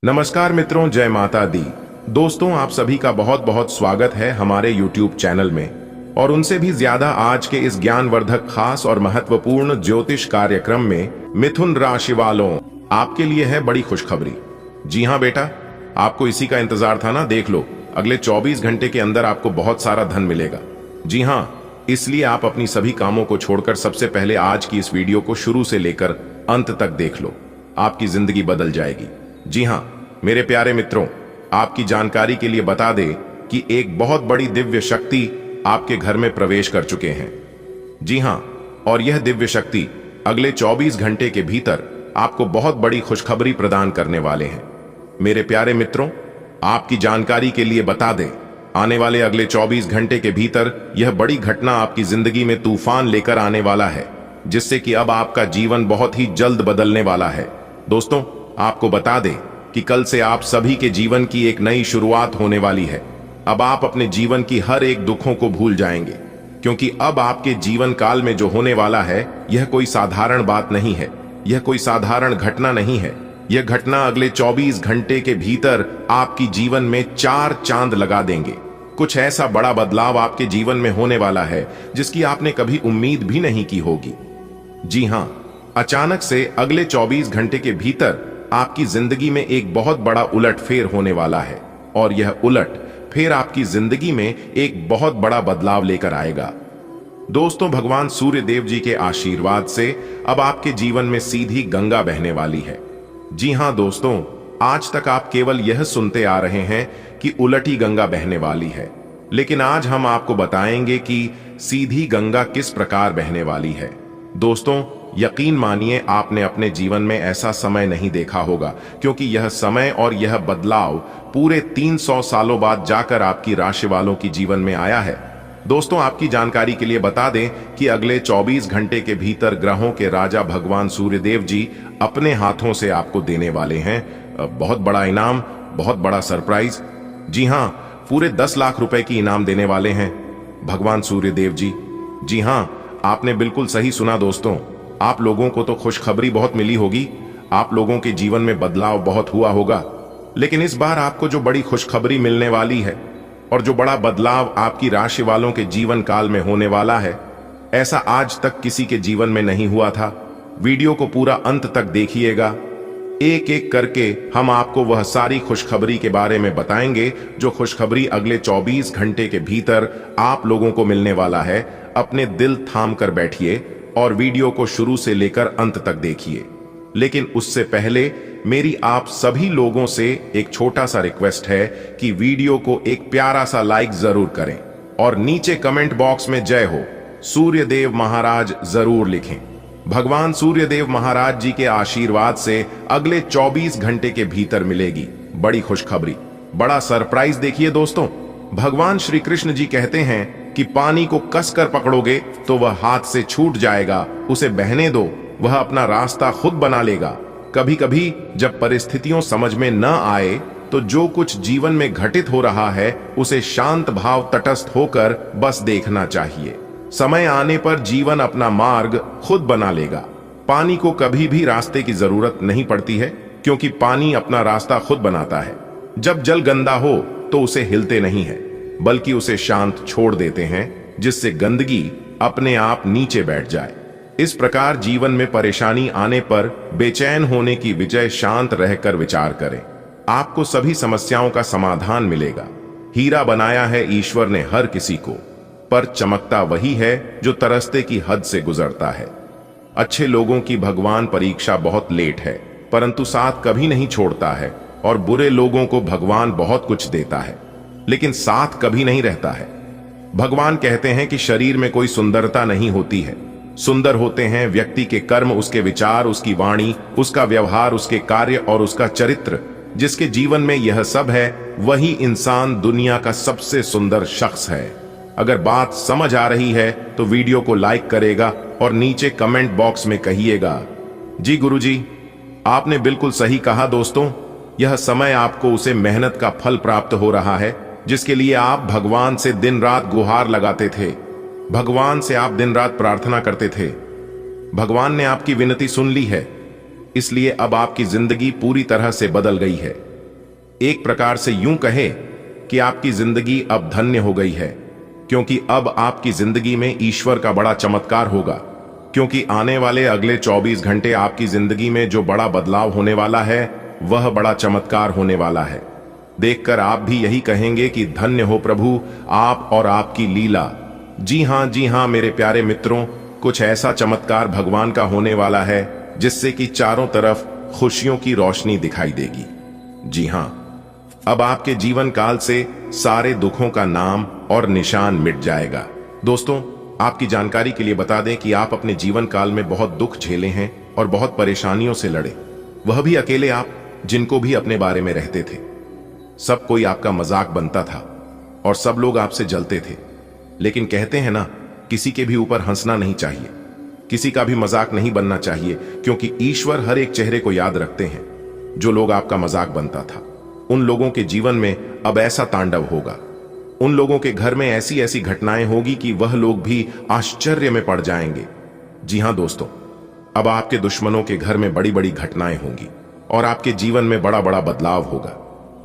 नमस्कार मित्रों, जय माता दी। दोस्तों, आप सभी का बहुत बहुत स्वागत है हमारे YouTube चैनल में और उनसे भी ज्यादा आज के इस ज्ञानवर्धक खास और महत्वपूर्ण ज्योतिष कार्यक्रम में। मिथुन राशि वालों, आपके लिए है बड़ी खुशखबरी। जी हाँ बेटा, आपको इसी का इंतजार था ना। देख लो, अगले 24 घंटे के अंदर आपको बहुत सारा धन मिलेगा। जी हाँ, इसलिए आप अपनी सभी कामों को छोड़कर सबसे पहले आज की इस वीडियो को शुरू से लेकर अंत तक देख लो। आपकी जिंदगी बदल जाएगी। जी हाँ मेरे प्यारे मित्रों, आपकी जानकारी के लिए बता दें कि एक बहुत बड़ी दिव्य शक्ति आपके घर में प्रवेश कर चुके हैं। जी हाँ, और यह दिव्य शक्ति अगले 24 घंटे के भीतर आपको बहुत बड़ी खुशखबरी प्रदान करने वाले हैं। मेरे प्यारे मित्रों, आपकी जानकारी के लिए बता दें, आने वाले अगले 24 घंटे के भीतर यह बड़ी घटना आपकी जिंदगी में तूफान लेकर आने वाला है, जिससे कि अब आपका जीवन बहुत ही जल्द बदलने वाला है। दोस्तों, आपको बता दें कि कल से आप सभी के जीवन की एक नई शुरुआत होने वाली है। अब आप अपने जीवन की हर एक दुखों को भूल जाएंगे, क्योंकि अब आपके जीवन काल में जो होने वाला है यह कोई साधारण बात नहीं है, यह कोई साधारण घटना नहीं है। यह घटना अगले 24 घंटे के भीतर आपकी जीवन में 4 चांद लगा देंगे। कुछ ऐसा बड़ा बदलाव आपके जीवन में होने वाला है जिसकी आपने कभी उम्मीद भी नहीं की होगी। जी हाँ, अचानक से अगले 24 घंटे के भीतर आपकी जिंदगी में एक बहुत बड़ा उलटफेर होने वाला है और यह उलट फेर आपकी जिंदगी में एक बहुत बड़ा बदलाव लेकर आएगा। दोस्तों, भगवान सूर्य देव जी के आशीर्वाद से अब आपके जीवन में सीधी गंगा बहने वाली है। जी हां दोस्तों, आज तक आप केवल यह सुनते आ रहे हैं कि उलटी गंगा बहने वाली है, लेकिन आज हम आपको बताएंगे कि सीधी गंगा किस प्रकार बहने वाली है। दोस्तों, यकीन मानिए आपने अपने जीवन में ऐसा समय नहीं देखा होगा, क्योंकि यह समय और यह बदलाव पूरे 300 सालों बाद जाकर आपकी राशि वालों की जीवन में आया है। दोस्तों, आपकी जानकारी के लिए बता दें कि अगले 24 घंटे के भीतर ग्रहों के राजा भगवान सूर्यदेव जी अपने हाथों से आपको देने वाले हैं बहुत बड़ा इनाम, बहुत बड़ा सरप्राइज। जी हां, पूरे 10 लाख रुपए की इनाम देने वाले हैं भगवान सूर्यदेव जी। जी हां, आपने बिल्कुल सही सुना दोस्तों। आप लोगों को तो खुशखबरी बहुत मिली होगी, आप लोगों के जीवन में बदलाव बहुत हुआ होगा, लेकिन इस बार आपको जो बड़ी खुशखबरी मिलने वाली है और जो बड़ा बदलाव आपकी राशि वालों के जीवन काल में होने वाला है, ऐसा आज तक किसी के जीवन में नहीं हुआ था। वीडियो को पूरा अंत तक देखिएगा। एक एक करके हम आपको वह सारी खुशखबरी के बारे में बताएंगे जो खुशखबरी अगले 24 घंटे के भीतर आप लोगों को मिलने वाला है। अपने दिल थाम कर बैठिए और वीडियो को शुरू से लेकर अंत तक देखिए। लेकिन उससे पहले मेरी आप सभी लोगों से एक छोटा सा रिक्वेस्ट है कि वीडियो को एक प्यारा सा लाइक जरूर करें और नीचे कमेंट बॉक्स में जय हो सूर्यदेव महाराज जरूर लिखें। भगवान सूर्यदेव महाराज जी के आशीर्वाद से अगले 24 घंटे के भीतर मिलेगी बड़ी खुशखबरी, बड़ा सरप्राइज। देखिए दोस्तों, भगवान श्री कृष्ण जी कहते हैं कि पानी को कसकर पकड़ोगे तो वह हाथ से छूट जाएगा, उसे बहने दो, वह अपना रास्ता खुद बना लेगा। कभी कभी जब परिस्थितियों समझ में न आए तो जो कुछ जीवन में घटित हो रहा है उसे शांत भाव तटस्थ होकर बस देखना चाहिए। समय आने पर जीवन अपना मार्ग खुद बना लेगा। पानी को कभी भी रास्ते की जरूरत नहीं पड़ती है, क्योंकि पानी अपना रास्ता खुद बनाता है। जब जल गंदा हो तो उसे हिलते नहीं है, बल्कि उसे शांत छोड़ देते हैं, जिससे गंदगी अपने आप नीचे बैठ जाए। इस प्रकार जीवन में परेशानी आने पर बेचैन होने की बजाय शांत रहकर विचार करें, आपको सभी समस्याओं का समाधान मिलेगा। हीरा बनाया है ईश्वर ने हर किसी को, पर चमकता वही है जो तरसते की हद से गुजरता है। अच्छे लोगों की भगवान परीक्षा बहुत लेट है, परंतु साथ कभी नहीं छोड़ता है, और बुरे लोगों को भगवान बहुत कुछ देता है, लेकिन साथ कभी नहीं रहता है। भगवान कहते हैं कि शरीर में कोई सुंदरता नहीं होती है, सुंदर होते हैं व्यक्ति के कर्म, उसके विचार, उसकी वाणी, उसका व्यवहार, उसके कार्य और उसका चरित्र। जिसके जीवन में यह सब है वही इंसान दुनिया का सबसे सुंदर शख्स है। अगर बात समझ आ रही है तो वीडियो को लाइक करेगा और नीचे कमेंट बॉक्स में कहिएगा जी गुरुजी, आपने बिल्कुल सही कहा। दोस्तों, यह समय आपको उसे मेहनत का फल प्राप्त हो रहा है जिसके लिए आप भगवान से दिन रात गुहार लगाते थे, भगवान से आप दिन रात प्रार्थना करते थे। भगवान ने आपकी विनती सुन ली है, इसलिए अब आपकी जिंदगी पूरी तरह से बदल गई है। एक प्रकार से यूं कहे कि आपकी जिंदगी अब धन्य हो गई है, क्योंकि अब आपकी जिंदगी में ईश्वर का बड़ा चमत्कार होगा। क्योंकि आने वाले अगले 24 घंटे आपकी जिंदगी में जो बड़ा बदलाव होने वाला है वह बड़ा चमत्कार होने वाला है। देखकर आप भी यही कहेंगे कि धन्य हो प्रभु आप और आपकी लीला। जी हाँ मेरे प्यारे मित्रों, कुछ ऐसा चमत्कार भगवान का होने वाला है जिससे कि चारों तरफ खुशियों की रोशनी दिखाई देगी। जी हाँ, अब आपके जीवन काल से सारे दुखों का नाम और निशान मिट जाएगा। दोस्तों, आपकी जानकारी के लिए बता दें कि आप अपने जीवन काल में बहुत दुख झेले हैं और बहुत परेशानियों से लड़े, वह भी अकेले आप, जिनको भी अपने बारे में रहते थे। सब कोई आपका मजाक बनता था और सब लोग आपसे जलते थे। लेकिन कहते हैं ना, किसी के भी ऊपर हंसना नहीं चाहिए, किसी का भी मजाक नहीं बनना चाहिए, क्योंकि ईश्वर हर एक चेहरे को याद रखते हैं। जो लोग आपका मजाक बनता था, उन लोगों के जीवन में अब ऐसा तांडव होगा, उन लोगों के घर में ऐसी ऐसी घटनाएं होगी कि वह लोग भी आश्चर्य में पड़ जाएंगे। जी हां दोस्तों, अब आपके दुश्मनों के घर में बड़ी बड़ी घटनाएं होंगी और आपके जीवन में बड़ा बड़ा बदलाव होगा।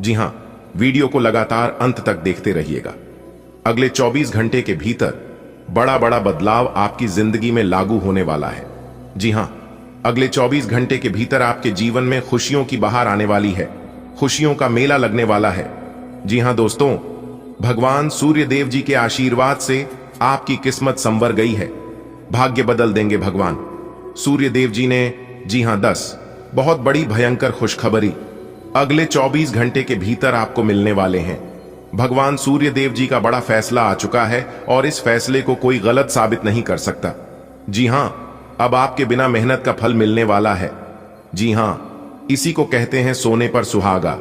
जी हां, वीडियो को लगातार अंत तक देखते रहिएगा। अगले 24 घंटे के भीतर बड़ा बड़ा बदलाव आपकी जिंदगी में लागू होने वाला है। जी हां, अगले 24 घंटे के भीतर आपके जीवन में खुशियों की बहार आने वाली है, खुशियों का मेला लगने वाला है। जी हां दोस्तों, भगवान सूर्य देव जी के आशीर्वाद से आपकी किस्मत संवर गई है। भाग्य बदल देंगे भगवान सूर्य देव जी ने। जी हां, 10 बहुत बड़ी भयंकर खुशखबरी अगले 24 घंटे के भीतर आपको मिलने वाले हैं। भगवान सूर्य देव जी का बड़ा फैसला आ चुका है और इस फैसले को कोई गलत साबित नहीं कर सकता। जी हां, अब आपके बिना मेहनत का फल मिलने वाला है। जी हां, इसी को कहते हैं सोने पर सुहागा।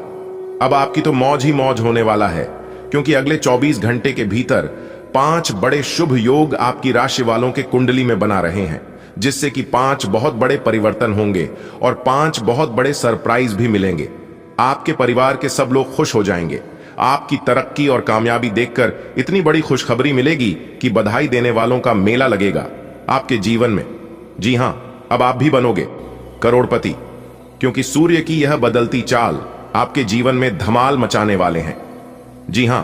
अब आपकी तो मौज ही मौज होने वाला है, क्योंकि अगले 24 घंटे के भीतर 5 बड़े शुभ योग आपकी राशि वालों के कुंडली में बना रहे हैं, जिससे कि 5 बहुत बड़े परिवर्तन होंगे और 5 बहुत बड़े सरप्राइज भी मिलेंगे। आपके परिवार के सब लोग खुश हो जाएंगे। आपकी तरक्की और कामयाबी देखकर इतनी बड़ी खुशखबरी मिलेगी कि बधाई देने वालों का मेला लगेगा आपके जीवन में। जी हां, अब आप भी बनोगे करोड़पति, क्योंकि सूर्य की यह बदलती चाल आपके जीवन में धमाल मचाने वाले हैं। जी हां,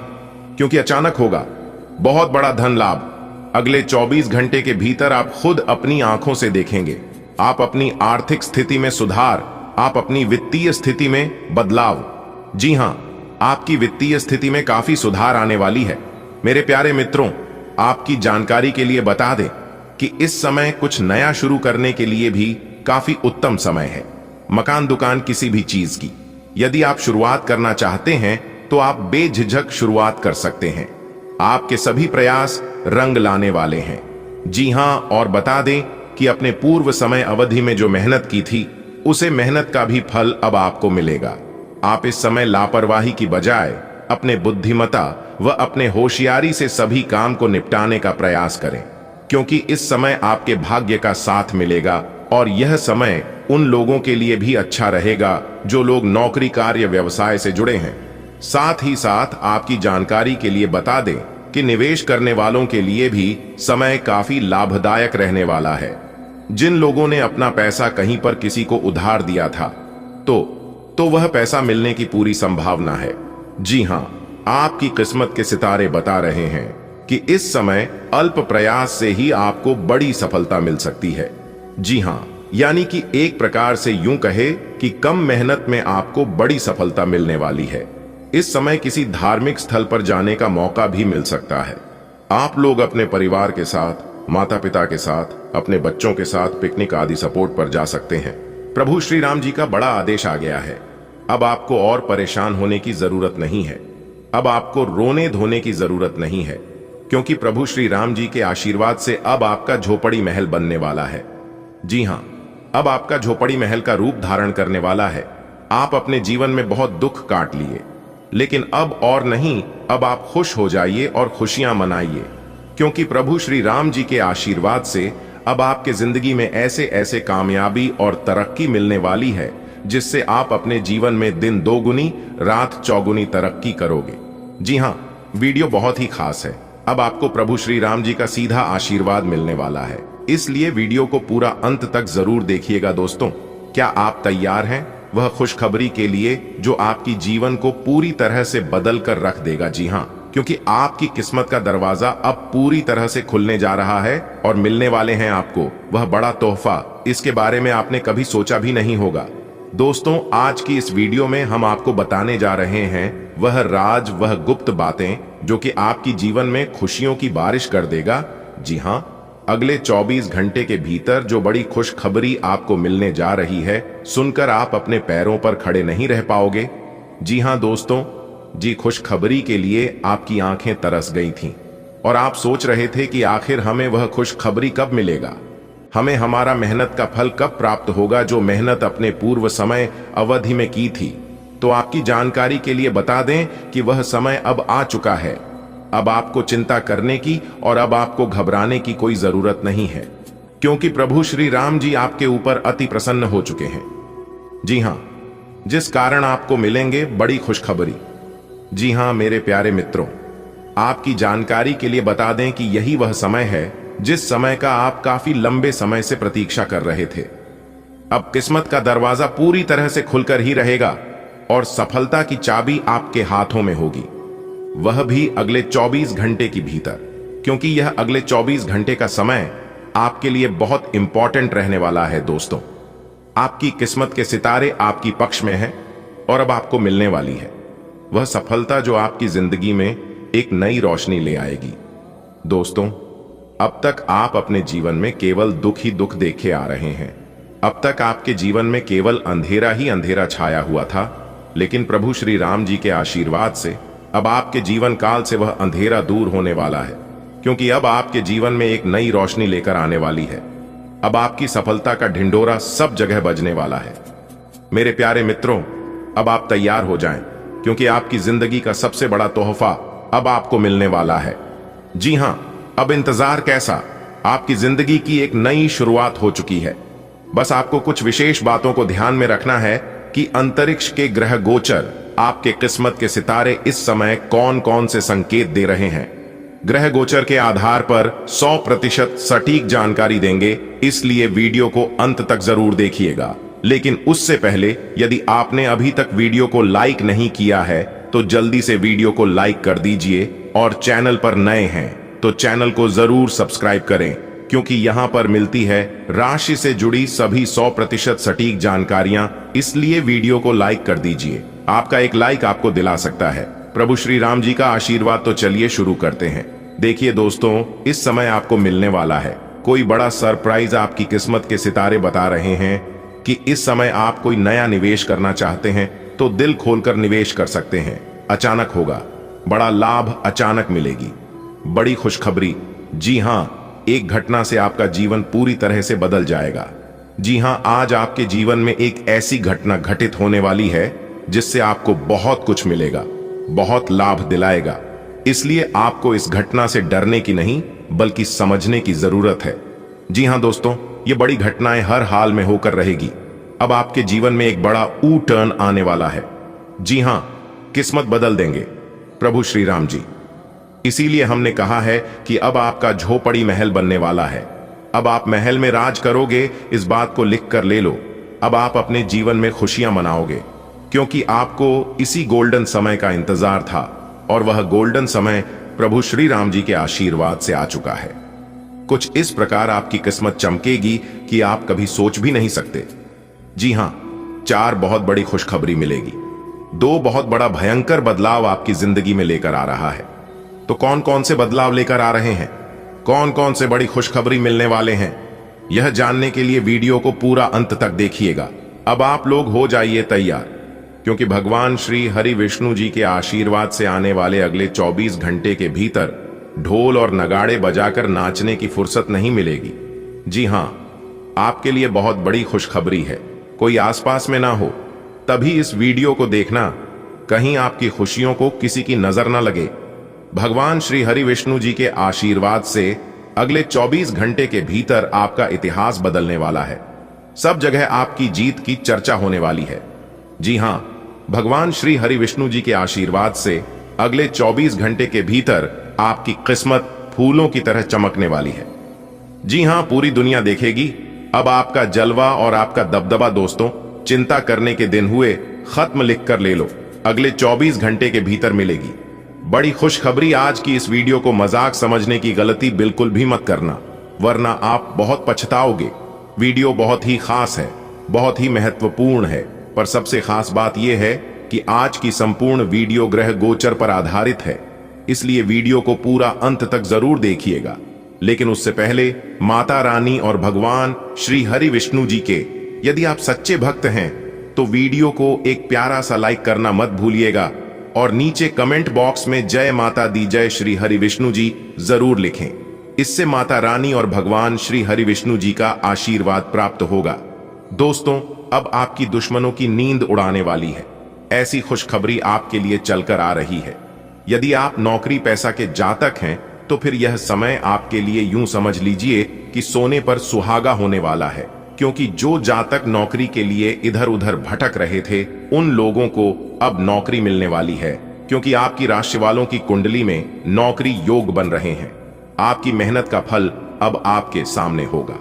क्योंकि अचानक होगा बहुत बड़ा धन लाभ। अगले 24 घंटे के भीतर आप खुद अपनी आंखों से देखेंगे। आप अपनी आर्थिक स्थिति में सुधार, आप अपनी वित्तीय स्थिति में बदलाव। जी हां, आपकी वित्तीय स्थिति में काफी सुधार आने वाली है। मेरे प्यारे मित्रों, आपकी जानकारी के लिए बता दें कि इस समय कुछ नया शुरू करने के लिए भी काफी उत्तम समय है। मकान, दुकान, किसी भी चीज की यदि आप शुरुआत करना चाहते हैं तो आप बेझिझक शुरुआत कर सकते हैं। आपके सभी प्रयास रंग लाने वाले हैं। जी हां, और बता दें कि अपने पूर्व समय अवधि में जो मेहनत की थी, उसे मेहनत का भी फल अब आपको मिलेगा। आप इस समय लापरवाही की बजाय अपने बुद्धिमता व अपने होशियारी से सभी काम को निपटाने का प्रयास करें, क्योंकि इस समय आपके भाग्य का साथ मिलेगा और यह समय उन लोगों के लिए भी अच्छा रहेगा जो लोग नौकरी, कार्य, व्यवसाय से जुड़े हैं। साथ ही साथ आपकी जानकारी के लिए बता दें कि निवेश करने वालों के लिए भी समय काफी लाभदायक रहने वाला है। जिन लोगों ने अपना पैसा कहीं पर किसी को उधार दिया था तो वह पैसा मिलने की पूरी संभावना है। जी हां, आपकी किस्मत के सितारे बता रहे हैं कि इस समय अल्प प्रयास से ही आपको बड़ी सफलता मिल सकती है। जी हां, यानी कि एक प्रकार से यूं कहे कि कम मेहनत में आपको बड़ी सफलता मिलने वाली है। इस समय किसी धार्मिक स्थल पर जाने का मौका भी मिल सकता है। आप लोग अपने परिवार के साथ, माता पिता के साथ, अपने बच्चों के साथ पिकनिक आदि सपोर्ट पर जा सकते हैं। प्रभु श्री राम जी का बड़ा आदेश आ गया है। अब आपको और परेशान होने की जरूरत नहीं है। अब आपको रोने धोने की जरूरत नहीं है, क्योंकि प्रभु श्री राम जी के आशीर्वाद से अब आपका झोपड़ी महल बनने वाला है। जी हां, अब आपका झोपड़ी महल का रूप धारण करने वाला है। आप अपने जीवन में बहुत दुख काट लिए, लेकिन अब और नहीं, अब आप खुश हो जाइए और खुशियां मनाइए, क्योंकि प्रभु श्री राम जी के आशीर्वाद से अब आपके जिंदगी में ऐसे ऐसे कामयाबी और तरक्की मिलने वाली है, जिससे आप अपने जीवन में दिन दोगुनी रात चौगुनी तरक्की करोगे। जी हां, वीडियो बहुत ही खास है। अब आपको प्रभु श्री राम जी का सीधा आशीर्वाद मिलने वाला है, इसलिए वीडियो को पूरा अंत तक जरूर देखिएगा। दोस्तों, क्या आप तैयार हैं? वह खुशखबरी के लिए जो आपकी जीवन को पूरी तरह से बदल कर रख देगा। जी हाँ, क्योंकि आपकी किस्मत का दरवाजा अब पूरी तरह से खुलने जा रहा है और मिलने वाले हैं आपको वह बड़ा तोहफा, इसके बारे में आपने कभी सोचा भी नहीं होगा। दोस्तों, आज की इस वीडियो में हम आपको बताने जा रहे हैं वह राज, वह गुप्त बातें जो कि आपकी जीवन में खुशियों की बारिश कर देगा। जी हाँ, अगले 24 घंटे के भीतर जो बड़ी खुशखबरी आपको मिलने जा रही है, सुनकर आप अपने पैरों पर खड़े नहीं रह पाओगे। जी हाँ दोस्तों, जी खुशखबरी के लिए आपकी आंखें तरस गई थीं और आप सोच रहे थे कि आखिर हमें वह खुशखबरी कब मिलेगा, हमें हमारा मेहनत का फल कब प्राप्त होगा, जो मेहनत अपने पूर्व समय अवधि में की थी। तो आपकी जानकारी के लिए बता दें कि वह समय अब आ चुका है। अब आपको चिंता करने की और अब आपको घबराने की कोई जरूरत नहीं है, क्योंकि प्रभु श्री राम जी आपके ऊपर अति प्रसन्न हो चुके हैं। जी हां, जिस कारण आपको मिलेंगे बड़ी खुशखबरी। जी हां मेरे प्यारे मित्रों, आपकी जानकारी के लिए बता दें कि यही वह समय है जिस समय का आप काफी लंबे समय से प्रतीक्षा कर रहे थे। अब किस्मत का दरवाजा पूरी तरह से खुलकर ही रहेगा और सफलता की चाबी आपके हाथों में होगी, वह भी अगले 24 घंटे की भीतर, क्योंकि यह अगले 24 घंटे का समय आपके लिए बहुत इंपॉर्टेंट रहने वाला है। दोस्तों, आपकी किस्मत के सितारे आपकी पक्ष में है और अब आपको मिलने वाली है वह सफलता जो आपकी जिंदगी में एक नई रोशनी ले आएगी। दोस्तों, अब तक आप अपने जीवन में केवल दुख ही दुख देखे आ रहे हैं। अब तक आपके जीवन में केवल अंधेरा ही अंधेरा छाया हुआ था, लेकिन प्रभु श्री राम जी के आशीर्वाद से अब आपके जीवन काल से वह अंधेरा दूर होने वाला है, क्योंकि अब आपके जीवन में एक नई रोशनी लेकर आने वाली है। अब आपकी सफलता का ढिंढोरा सब जगह बजने वाला है। मेरे प्यारे मित्रों, अब आप तैयार हो जाएं, क्योंकि आपकी जिंदगी का सबसे बड़ा तोहफा अब आपको मिलने वाला है। जी हां, अब इंतजार कैसा, आपकी जिंदगी की एक नई शुरुआत हो चुकी है। बस आपको कुछ विशेष बातों को ध्यान में रखना है कि अंतरिक्ष के ग्रह गोचर आपके किस्मत के सितारे इस समय कौन कौन से संकेत दे रहे हैं। ग्रह गोचर के आधार पर 100% सटीक जानकारी देंगे, इसलिए वीडियो को अंत तक जरूर देखिएगा। लेकिन उससे पहले यदि आपने अभी तक वीडियो को लाइक नहीं किया है तो जल्दी से वीडियो को लाइक कर दीजिए और चैनल पर नए हैं तो चैनल को जरूर सब्सक्राइब करें, क्योंकि यहां पर मिलती है राशि से जुड़ी सभी 100% सटीक जानकारियां। इसलिए वीडियो को लाइक कर दीजिए, आपका एक लाइक आपको दिला सकता है प्रभु श्री राम जी का आशीर्वाद। तो चलिए शुरू करते हैं। देखिए दोस्तों, इस समय आपको मिलने वाला है कोई बड़ा सरप्राइज। आपकी किस्मत के सितारे बता रहे हैं कि इस समय आप कोई नया निवेश करना चाहते हैं तो दिल खोलकर निवेश कर सकते हैं। अचानक होगा, बड़ा लाभ अचानक मिलेगी, बड़ी खुशखबरी। जी हां, एक घटना से आपका जीवन पूरी तरह से बदल जाएगा। जी हां, आज आपके जीवन में एक ऐसी घटना घटित होने वाली है जिससे आपको बहुत कुछ मिलेगा, बहुत लाभ दिलाएगा। इसलिए आपको इस घटना से डरने की नहीं बल्कि समझने की जरूरत है। जी हां दोस्तों, ये बड़ी घटनाएं हर हाल में होकर रहेगी। अब आपके जीवन में एक बड़ा U टर्न आने वाला है। जी हां, किस्मत बदल देंगे प्रभु श्री राम जी। इसीलिए हमने कहा है कि अब आपका झोपड़ी महल बनने वाला है। अब आप महल में राज करोगे, इस बात को लिख कर ले लो। अब आप अपने जीवन में खुशियां मनाओगे, क्योंकि आपको इसी गोल्डन समय का इंतजार था और वह गोल्डन समय प्रभु श्री राम जी के आशीर्वाद से आ चुका है। कुछ इस प्रकार आपकी किस्मत चमकेगी कि आप कभी सोच भी नहीं सकते। जी हां, 4 बहुत बड़ी खुशखबरी मिलेगी। 2 बहुत बड़ा भयंकर बदलाव आपकी जिंदगी में लेकर आ रहा है। तो कौन कौन से बदलाव लेकर आ रहे हैं, कौन कौन से बड़ी खुशखबरी मिलने वाले हैं, यह जानने के लिए वीडियो को पूरा अंत तक देखिएगा। अब आप लोग हो जाइए तैयार, क्योंकि भगवान श्री हरि विष्णु जी के आशीर्वाद से आने वाले अगले 24 घंटे के भीतर ढोल और नगाड़े बजाकर नाचने की फुर्सत नहीं मिलेगी। जी हां, आपके लिए बहुत बड़ी खुशखबरी है। कोई आसपास में ना हो तभी इस वीडियो को देखना, कहीं आपकी खुशियों को किसी की नजर ना लगे। भगवान श्री हरि विष्णु जी के आशीर्वाद से अगले 24 घंटे के भीतर आपका इतिहास बदलने वाला है। सब जगह आपकी जीत की चर्चा होने वाली है। जी हां, भगवान श्री हरि विष्णु जी के आशीर्वाद से अगले 24 घंटे के भीतर आपकी किस्मत फूलों की तरह चमकने वाली है। जी हां, पूरी दुनिया देखेगी अब आपका जलवा और आपका दबदबा। दोस्तों, चिंता करने के दिन हुए, खत्म लिख कर ले लो, अगले 24 घंटे के भीतर मिलेगी। बड़ी खुशखबरी, आज की इस वीडियो को मजाक समझने की गलती बिल्कुल भी मत करना, वरना आप बहुत पछताओगे। वीडियो बहुत ही खास है, बहुत ही महत्वपूर्ण है, पर सबसे खास बात यह है कि आज की संपूर्ण वीडियो ग्रह गोचर पर आधारित है, इसलिए वीडियो को पूरा अंत तक जरूर देखिएगा। लेकिन उससे पहले माता रानी और भगवान श्री हरि विष्णु जी के यदि आप सच्चे भक्त हैं तो वीडियो को एक प्यारा सा लाइक करना मत भूलिएगा और नीचे कमेंट बॉक्स में जय माता दी, जय श्री हरि विष्णु जी जरूर लिखें। इससे माता रानी और भगवान श्री हरि विष्णु जी का आशीर्वाद प्राप्त होगा। दोस्तों, अब आपकी दुश्मनों की नींद उड़ाने वाली है, ऐसी खुशखबरी आपके लिए चलकर आ रही है। यदि आप नौकरी पैसा के जातक हैं तो फिर यह समय आपके लिए यूं समझ लीजिए कि सोने पर सुहागा होने वाला है, क्योंकि जो जातक नौकरी के लिए इधर उधर भटक रहे थे उन लोगों को अब नौकरी मिलने वाली है, क्योंकि आपकी राशि वालों की कुंडली में नौकरी योग बन रहे हैं। आपकी मेहनत का फल अब आपके सामने होगा।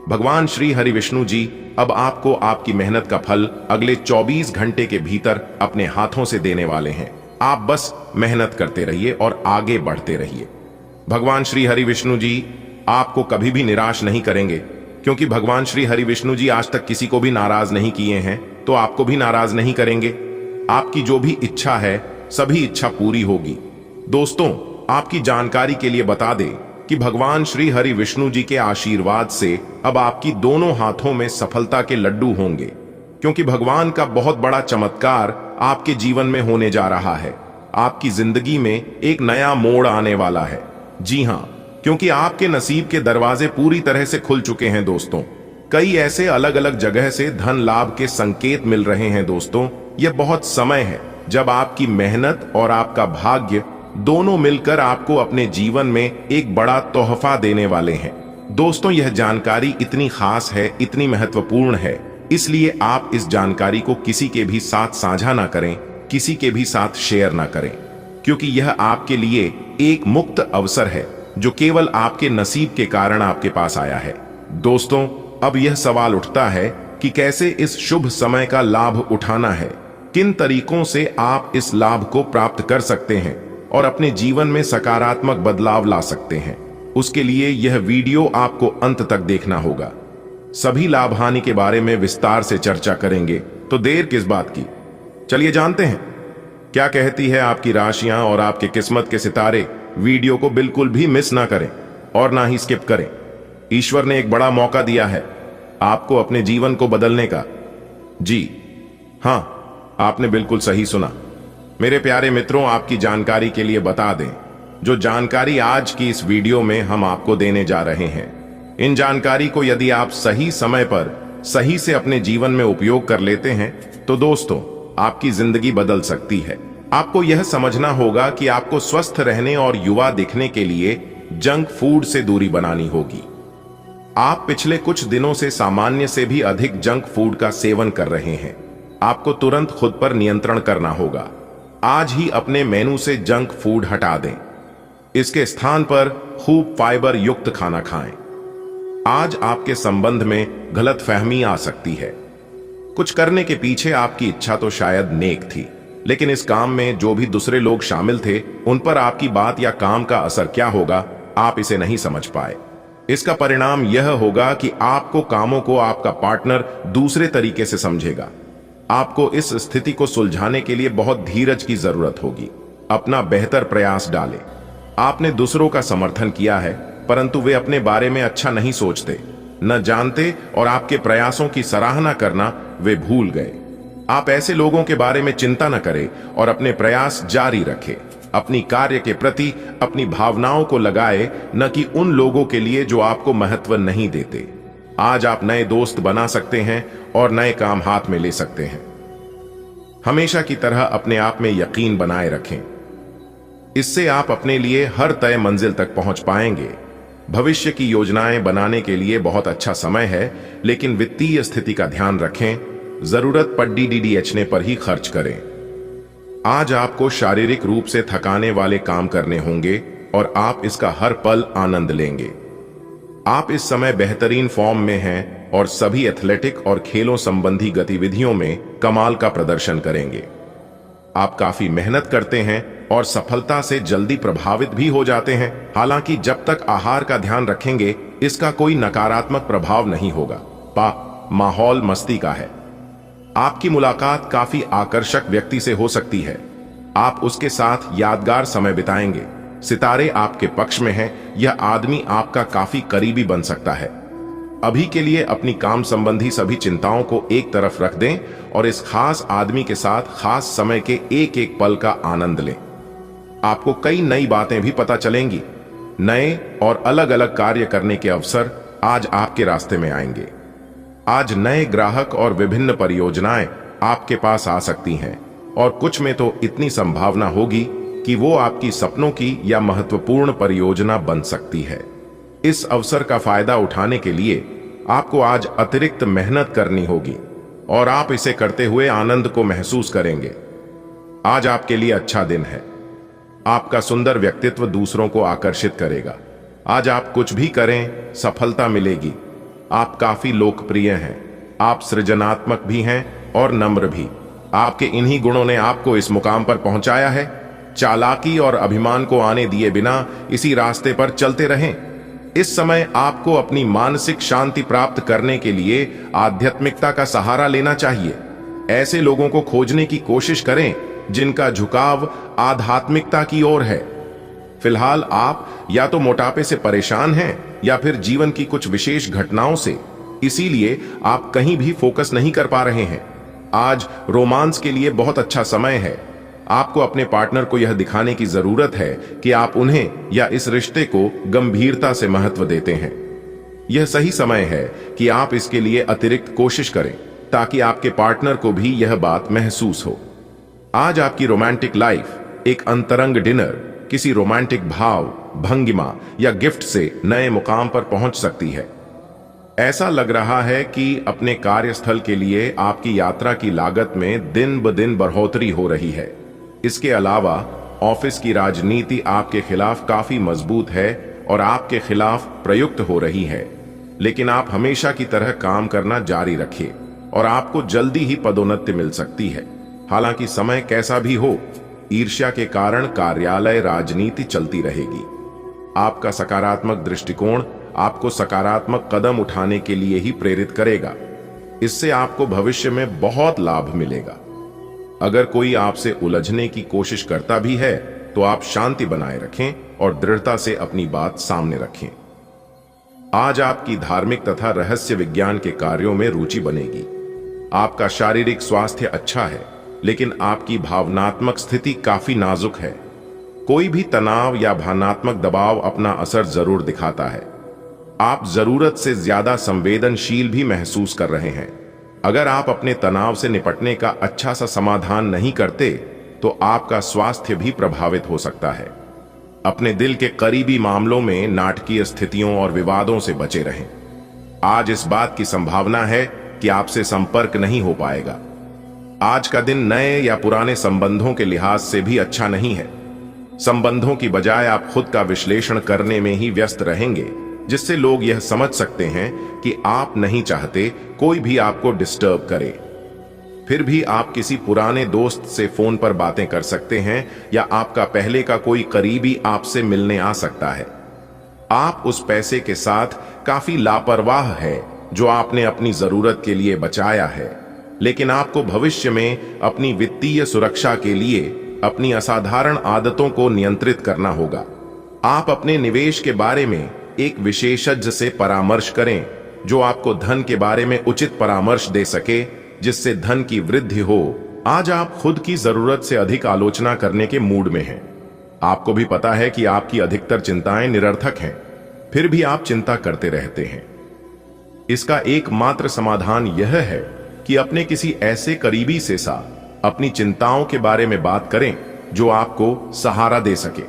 भगवान श्री हरि विष्णु जी अब आपको आपकी मेहनत का फल अगले 24 घंटे के भीतर अपने हाथों से देने वाले हैं। आप बस मेहनत करते रहिए और आगे बढ़ते रहिए। भगवान श्री हरि विष्णु जी आपको कभी भी निराश नहीं करेंगे, क्योंकि भगवान श्री हरि विष्णु जी आज तक किसी को भी नाराज नहीं किए हैं, तो आपको भी नाराज नहीं करेंगे। आपकी जो भी इच्छा है सभी इच्छा पूरी होगी। दोस्तों, आपकी जानकारी के लिए बता दें कि भगवान श्री हरि विष्णु जी के आशीर्वाद से अब आपकी दोनों हाथों में सफलता के लड्डू होंगे, क्योंकि भगवान का बहुत बड़ा चमत्कार आपके जीवन में होने जा रहा है। आपकी जिंदगी में एक नया मोड़ आने वाला है। जी हां, क्योंकि आपके नसीब के दरवाजे पूरी तरह से खुल चुके हैं। दोस्तों, कई ऐसे अलग अलग जगह से धन लाभ के संकेत मिल रहे हैं। दोस्तों, यह बहुत समय है जब आपकी मेहनत और आपका भाग्य दोनों मिलकर आपको अपने जीवन में एक बड़ा तोहफा देने वाले हैं। दोस्तों, यह जानकारी इतनी खास है, इतनी महत्वपूर्ण है, इसलिए आप इस जानकारी को किसी के भी साथ साझा ना करें, किसी के भी साथ शेयर ना करें, क्योंकि यह आपके लिए एक मुक्त अवसर है जो केवल आपके नसीब के कारण आपके पास आया है। दोस्तों, अब यह सवाल उठता है कि कैसे इस शुभ समय का लाभ उठाना है, किन तरीकों से आप इस लाभ को प्राप्त कर सकते हैं और अपने जीवन में सकारात्मक बदलाव ला सकते हैं। उसके लिए यह वीडियो आपको अंत तक देखना होगा। सभी लाभ हानि के बारे में विस्तार से चर्चा करेंगे, तो देर किस बात की, चलिए जानते हैं क्या कहती है आपकी राशियां और आपके किस्मत के सितारे। वीडियो को बिल्कुल भी मिस ना करें और ना ही स्किप करें। ईश्वर ने एक बड़ा मौका दिया है आपको अपने जीवन को बदलने का। जी हां, आपने बिल्कुल सही सुना। मेरे प्यारे मित्रों, आपकी जानकारी के लिए बता दें, जो जानकारी आज की इस वीडियो में हम आपको देने जा रहे हैं, इन जानकारी को यदि आप सही समय पर सही से अपने जीवन में उपयोग कर लेते हैं तो दोस्तों आपकी जिंदगी बदल सकती है। आपको यह समझना होगा कि आपको स्वस्थ रहने और युवा दिखने के लिए जंक फूड से दूरी बनानी होगी। आप पिछले कुछ दिनों से सामान्य से भी अधिक जंक फूड का सेवन कर रहे हैं। आपको तुरंत खुद पर नियंत्रण करना होगा। आज ही अपने मेनू से जंक फूड हटा दें। इसके स्थान पर खूब फाइबर युक्त खाना खाएं। आज आपके संबंध में गलतफहमी आ सकती है। कुछ करने के पीछे आपकी इच्छा तो शायद नेक थी, लेकिन इस काम में जो भी दूसरे लोग शामिल थे उन पर आपकी बात या काम का असर क्या होगा, आप इसे नहीं समझ पाए। इसका परिणाम यह होगा कि आपको कामों को आपका पार्टनर दूसरे तरीके से समझेगा। आपको इस स्थिति को सुलझाने के लिए बहुत धीरज की जरूरत होगी। अपना बेहतर प्रयास डालें। आपने दूसरों का समर्थन किया है, परंतु वे अपने बारे में अच्छा नहीं सोचते, न जानते और आपके प्रयासों की सराहना करना वे भूल गए। आप ऐसे लोगों के बारे में चिंता न करें और अपने प्रयास जारी रखें। अपनी कार्य के प्रति अपनी भावनाओं को लगाए, न कि उन लोगों के लिए जो आपको महत्व नहीं देते। आज आप नए दोस्त बना सकते हैं और नए काम हाथ में ले सकते हैं। हमेशा की तरह अपने आप में यकीन बनाए रखें। इससे आप अपने लिए हर तय मंजिल तक पहुंच पाएंगे। भविष्य की योजनाएं बनाने के लिए बहुत अच्छा समय है, लेकिन वित्तीय स्थिति का ध्यान रखें। जरूरत पर डीडीएचने पर ही खर्च करें। आज आपको शारीरिक रूप से थकाने वाले काम करने होंगे और आप इसका हर पल आनंद लेंगे। आप इस समय बेहतरीन फॉर्म में हैं और सभी एथलेटिक और खेलों संबंधी गतिविधियों में कमाल का प्रदर्शन करेंगे। आप काफी मेहनत करते हैं और सफलता से जल्दी प्रभावित भी हो जाते हैं। हालांकि जब तक आहार का ध्यान रखेंगे इसका कोई नकारात्मक प्रभाव नहीं होगा। माहौल मस्ती का है। आपकी मुलाकात काफी आकर्षक व्यक्ति से हो सकती है। आप उसके साथ यादगार समय बिताएंगे। सितारे आपके पक्ष में हैं। यह आदमी आपका काफी करीबी बन सकता है। अभी के लिए अपनी काम संबंधी सभी चिंताओं को एक तरफ रख दें और इस खास आदमी के साथ खास समय के एक एक पल का आनंद लें। आपको कई नई बातें भी पता चलेंगी। नए और अलग अलग कार्य करने के अवसर आज आपके रास्ते में आएंगे। आज नए ग्राहक और विभिन्न परियोजनाएं आपके पास आ सकती हैं और कुछ में तो इतनी संभावना होगी कि वो आपकी सपनों की या महत्वपूर्ण परियोजना बन सकती है। इस अवसर का फायदा उठाने के लिए आपको आज अतिरिक्त मेहनत करनी होगी और आप इसे करते हुए आनंद को महसूस करेंगे। आज आपके लिए अच्छा दिन है। आपका सुंदर व्यक्तित्व दूसरों को आकर्षित करेगा। आज आप कुछ भी करें सफलता मिलेगी। आप काफी लोकप्रिय हैं। आप सृजनात्मक भी हैं और नम्र भी। आपके इन्हीं गुणों ने आपको इस मुकाम पर पहुंचाया है। चालाकी और अभिमान को आने दिए बिना इसी रास्ते पर चलते रहें। इस समय आपको अपनी मानसिक शांति प्राप्त करने के लिए आध्यात्मिकता का सहारा लेना चाहिए। ऐसे लोगों को खोजने की कोशिश करें जिनका झुकाव आध्यात्मिकता की ओर है। फिलहाल आप या तो मोटापे से परेशान हैं या फिर जीवन की कुछ विशेष घटनाओं से, इसीलिए आप कहीं भी फोकस नहीं कर पा रहे हैं। आज रोमांस के लिए बहुत अच्छा समय है। आपको अपने पार्टनर को यह दिखाने की जरूरत है कि आप उन्हें या इस रिश्ते को गंभीरता से महत्व देते हैं। यह सही समय है कि आप इसके लिए अतिरिक्त कोशिश करें ताकि आपके पार्टनर को भी यह बात महसूस हो। आज आपकी रोमांटिक लाइफ एक अंतरंग डिनर, किसी रोमांटिक भाव, भंगिमा या गिफ्ट से नए मुकाम पर पहुंच सकती है। ऐसा लग रहा है कि अपने कार्यस्थल के लिए आपकी यात्रा की लागत में दिन ब दिन बढ़ोतरी हो रही है। इसके अलावा ऑफिस की राजनीति आपके खिलाफ काफी मजबूत है और आपके खिलाफ प्रयुक्त हो रही है, लेकिन आप हमेशा की तरह काम करना जारी रखिए और आपको जल्दी ही पदोन्नति मिल सकती है। हालांकि समय कैसा भी हो, ईर्ष्या के कारण कार्यालय राजनीति चलती रहेगी। आपका सकारात्मक दृष्टिकोण आपको सकारात्मक कदम उठाने के लिए ही प्रेरित करेगा। इससे आपको भविष्य में बहुत लाभ मिलेगा। अगर कोई आपसे उलझने की कोशिश करता भी है तो आप शांति बनाए रखें और दृढ़ता से अपनी बात सामने रखें। आज आपकी धार्मिक तथा रहस्य विज्ञान के कार्यों में रुचि बनेगी। आपका शारीरिक स्वास्थ्य अच्छा है, लेकिन आपकी भावनात्मक स्थिति काफी नाजुक है। कोई भी तनाव या भावनात्मक दबाव अपना असर जरूर दिखाता है। आप जरूरत से ज्यादा संवेदनशील भी महसूस कर रहे हैं। अगर आप अपने तनाव से निपटने का अच्छा सा समाधान नहीं करते तो आपका स्वास्थ्य भी प्रभावित हो सकता है। अपने दिल के करीबी मामलों में नाटकीय स्थितियों और विवादों से बचे रहें। आज इस बात की संभावना है कि आपसे संपर्क नहीं हो पाएगा। आज का दिन नए या पुराने संबंधों के लिहाज से भी अच्छा नहीं है। संबंधों की बजाय आप खुद का विश्लेषण करने में ही व्यस्त रहेंगे, जिससे लोग यह समझ सकते हैं कि आप नहीं चाहते कोई भी आपको डिस्टर्ब करे। फिर भी आप किसी पुराने दोस्त से फोन पर बातें कर सकते हैं या आपका पहले का कोई करीबी आपसे मिलने आ सकता है। आप उस पैसे के साथ काफी लापरवाह है जो आपने अपनी जरूरत के लिए बचाया है, लेकिन आपको भविष्य में अपनी वित्तीय सुरक्षा के लिए अपनी असाधारण आदतों को नियंत्रित करना होगा। आप अपने निवेश के बारे में एक विशेषज्ञ से परामर्श करें जो आपको धन के बारे में उचित परामर्श दे सके, जिससे धन की वृद्धि हो। आज आप खुद की जरूरत से अधिक आलोचना करने के मूड में हैं। आपको भी पता है कि आपकी अधिकतर चिंताएं निरर्थक हैं, फिर भी आप चिंता करते रहते हैं। इसका एकमात्र समाधान यह है कि अपने किसी ऐसे करीबी से अपनी चिंताओं के बारे में बात करें जो आपको सहारा दे सके।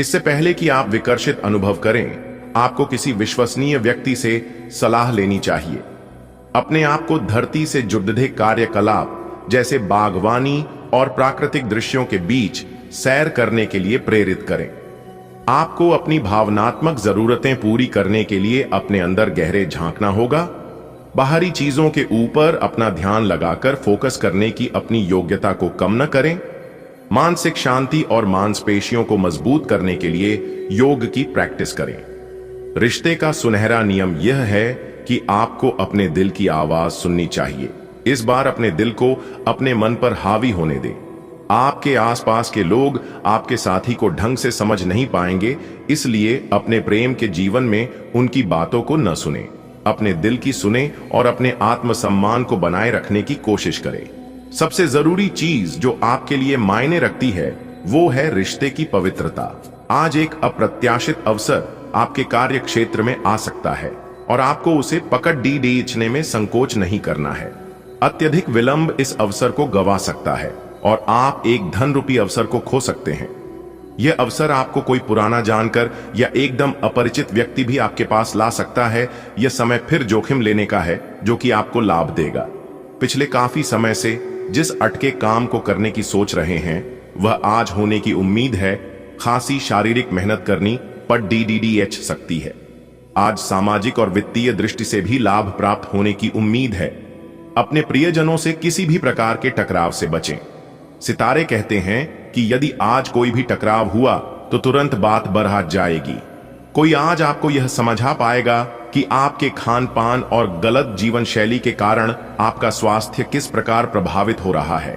इससे पहले कि आप विकर्षित अनुभव करें, आपको किसी विश्वसनीय व्यक्ति से सलाह लेनी चाहिए। अपने आप को धरती से जुड़े कार्यकलाप जैसे बागवानी और प्राकृतिक दृश्यों के बीच सैर करने के लिए प्रेरित करें। आपको अपनी भावनात्मक जरूरतें पूरी करने के लिए अपने अंदर गहरे झांकना होगा। बाहरी चीजों के ऊपर अपना ध्यान लगाकर फोकस करने की अपनी योग्यता को कम न करें। मानसिक शांति और मांसपेशियों को मजबूत करने के लिए योग की प्रैक्टिस करें। रिश्ते का सुनहरा नियम यह है कि आपको अपने दिल की आवाज सुननी चाहिए। इस बार अपने दिल को अपने मन पर हावी होने दें। आपके आसपास के लोग आपके साथी को ढंग से समझ नहीं पाएंगे, इसलिए अपने प्रेम के जीवन में उनकी बातों को न सुने। अपने दिल की सुने और अपने आत्मसम्मान को बनाए रखने की कोशिश करें। सबसे जरूरी चीज जो आपके लिए मायने रखती है वो है रिश्ते की पवित्रता। आज एक अप्रत्याशित अवसर आपके कार्य क्षेत्र में आ सकता है और आपको उसे पकड़ खींचने में संकोच नहीं करना है। अत्यधिक विलंब इस अवसर को गंवा सकता है और आप एक धन रूपी अवसर को खो सकते हैं। यह अवसर आपको कोई पुराना जानकर या एकदम अपरिचित व्यक्ति भी आपके पास ला सकता है। यह समय फिर जोखिम लेने का है जो कि आपको लाभ देगा। पिछले काफी समय से जिस अटके काम को करने की सोच रहे हैं वह आज होने की उम्मीद है। खासी शारीरिक मेहनत करनी पर DDDH सकती है। आज सामाजिक और वित्तीय दृष्टि से भी लाभ प्राप्त होने की उम्मीद है। अपने प्रियजनों से किसी भी प्रकार के टकराव से बचें। सितारे कहते हैं कि यदि आज कोई भी टकराव हुआ तो तुरंत बात बढ़ जाएगी। कोई आज आपको यह समझा पाएगा कि आपके खान पान और गलत जीवन शैली के कारण आपका स्वास्थ्य किस प्रकार प्रभावित हो रहा है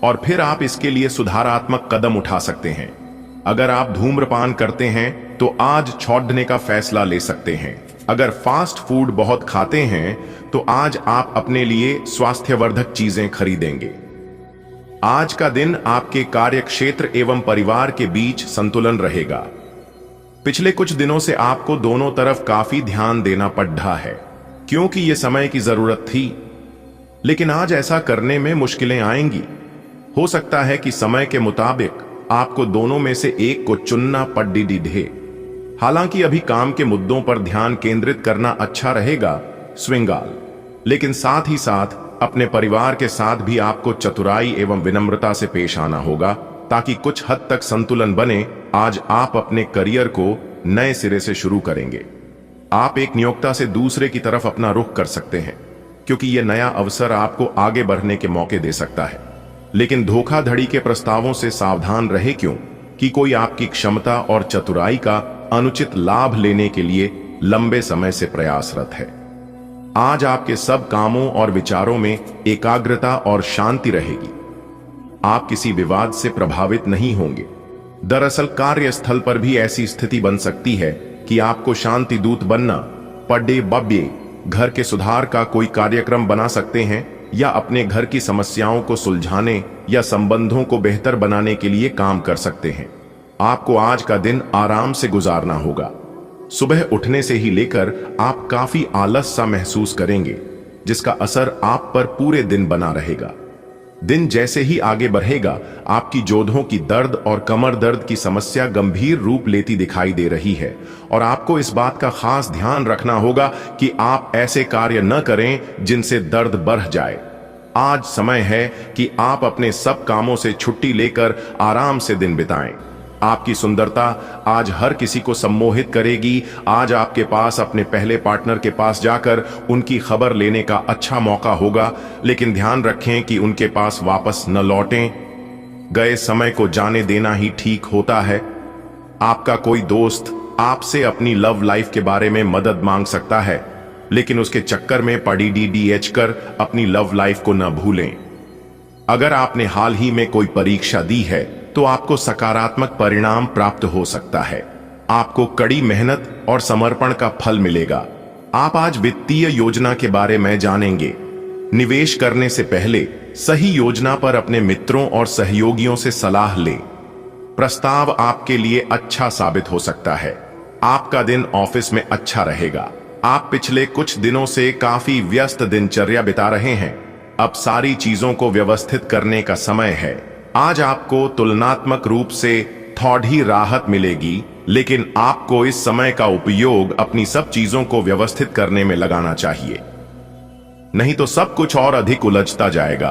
और फिर आप इसके लिए सुधारात्मक कदम उठा सकते हैं। अगर आप धूम्रपान करते हैं तो आज छोड़ने का फैसला ले सकते हैं। अगर फास्ट फूड बहुत खाते हैं तो आज आप अपने लिए स्वास्थ्यवर्धक चीजें खरीदेंगे। आज का दिन आपके कार्य क्षेत्र एवं परिवार के बीच संतुलन रहेगा। पिछले कुछ दिनों से आपको दोनों तरफ काफी ध्यान देना पड़ रहा है क्योंकि यह समय की जरूरत थी, लेकिन आज ऐसा करने में मुश्किलें आएंगी। हो सकता है कि समय के मुताबिक आपको दोनों में से एक को चुनना पड़ दीधे। हालांकि अभी काम के मुद्दों पर ध्यान केंद्रित करना अच्छा रहेगा स्विंगाल, लेकिन साथ ही साथ अपने परिवार के साथ भी आपको चतुराई एवं विनम्रता से पेश आना होगा ताकि कुछ हद तक संतुलन बने। आज आप अपने करियर को नए सिरे से शुरू करेंगे। आप एक नियोक्ता से दूसरे की तरफ अपना रुख कर सकते हैं क्योंकि यह नया अवसर आपको आगे बढ़ने के मौके दे सकता है, लेकिन धोखाधड़ी के प्रस्तावों से सावधान रहे क्यों कि कोई आपकी क्षमता और चतुराई का अनुचित लाभ लेने के लिए लंबे समय से प्रयासरत है। आज आपके सब कामों और विचारों में एकाग्रता और शांति रहेगी। आप किसी विवाद से प्रभावित नहीं होंगे। दरअसल कार्यस्थल पर भी ऐसी स्थिति बन सकती है कि आपको शांति दूत बनना पड़े। बब्बे घर के सुधार का कोई कार्यक्रम बना सकते हैं या अपने घर की समस्याओं को सुलझाने या संबंधों को बेहतर बनाने के लिए काम कर सकते हैं। आपको आज का दिन आराम से गुजारना होगा। सुबह उठने से ही लेकर आप काफी आलस सा महसूस करेंगे जिसका असर आप पर पूरे दिन बना रहेगा। दिन जैसे ही आगे बढ़ेगा आपकी जोड़ों की दर्द और कमर दर्द की समस्या गंभीर रूप लेती दिखाई दे रही है और आपको इस बात का खास ध्यान रखना होगा कि आप ऐसे कार्य न करें जिनसे दर्द बढ़ जाए। आज समय है कि आप अपने सब कामों से छुट्टी लेकर आराम से दिन बिताएं। आपकी सुंदरता आज हर किसी को सम्मोहित करेगी। आज आपके पास अपने पहले पार्टनर के पास जाकर उनकी खबर लेने का अच्छा मौका होगा, लेकिन ध्यान रखें कि उनके पास वापस न लौटें। गए समय को जाने देना ही ठीक होता है। आपका कोई दोस्त आपसे अपनी लव लाइफ के बारे में मदद मांग सकता है, लेकिन उसके चक्कर में पड़ी DDH कर अपनी लव लाइफ को न भूलें। अगर आपने हाल ही में कोई परीक्षा दी है तो आपको सकारात्मक परिणाम प्राप्त हो सकता है। आपको कड़ी मेहनत और समर्पण का फल मिलेगा। आप आज वित्तीय योजना के बारे में जानेंगे। निवेश करने से पहले सही योजना पर अपने मित्रों और सहयोगियों से सलाह लें। प्रस्ताव आपके लिए अच्छा साबित हो सकता है। आपका दिन ऑफिस में अच्छा रहेगा। आप पिछले कुछ दिनों से काफी व्यस्त दिनचर्या बिता रहे हैं। अब सारी चीजों को व्यवस्थित करने का समय है। आज आपको तुलनात्मक रूप से थोड़ी राहत मिलेगी, लेकिन आपको इस समय का उपयोग अपनी सब चीजों को व्यवस्थित करने में लगाना चाहिए, नहीं तो सब कुछ और अधिक उलझता जाएगा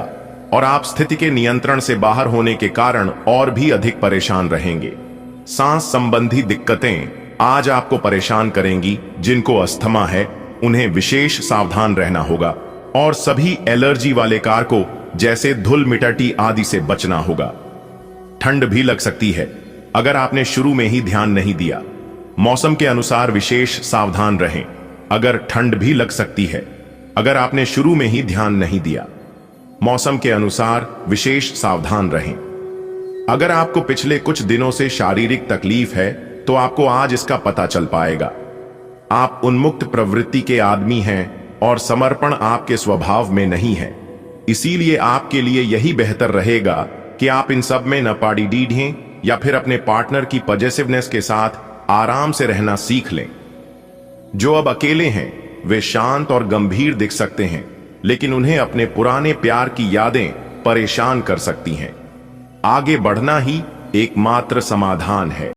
और आप स्थिति के नियंत्रण से बाहर होने के कारण और भी अधिक परेशान रहेंगे। सांस संबंधी दिक्कतें आज आपको परेशान करेंगी। जिनको अस्थमा है उन्हें विशेष सावधान रहना होगा और सभी एलर्जी वाले कारकों जैसे धूल मिट्टी आदि से बचना होगा। ठंड भी लग सकती है अगर आपने शुरू में ही ध्यान नहीं दिया। मौसम के अनुसार विशेष सावधान रहें। अगर ठंड भी लग सकती है अगर आपने शुरू में ही ध्यान नहीं दिया। मौसम के अनुसार विशेष सावधान रहें। अगर आपको पिछले कुछ दिनों से शारीरिक तकलीफ है तो आपको आज इसका पता चल पाएगा। आप उन्मुक्त प्रवृत्ति के आदमी हैं और समर्पण आपके स्वभाव में नहीं है। इसीलिए आपके लिए यही बेहतर रहेगा कि आप इन सब में न पाड़ी डीढ़ें या फिर अपने पार्टनर की पॉजिटिवनेस के साथ आराम से रहना सीख लें। जो अब अकेले हैं वे शांत और गंभीर दिख सकते हैं, लेकिन उन्हें अपने पुराने प्यार की यादें परेशान कर सकती हैं। आगे बढ़ना ही एकमात्र समाधान है।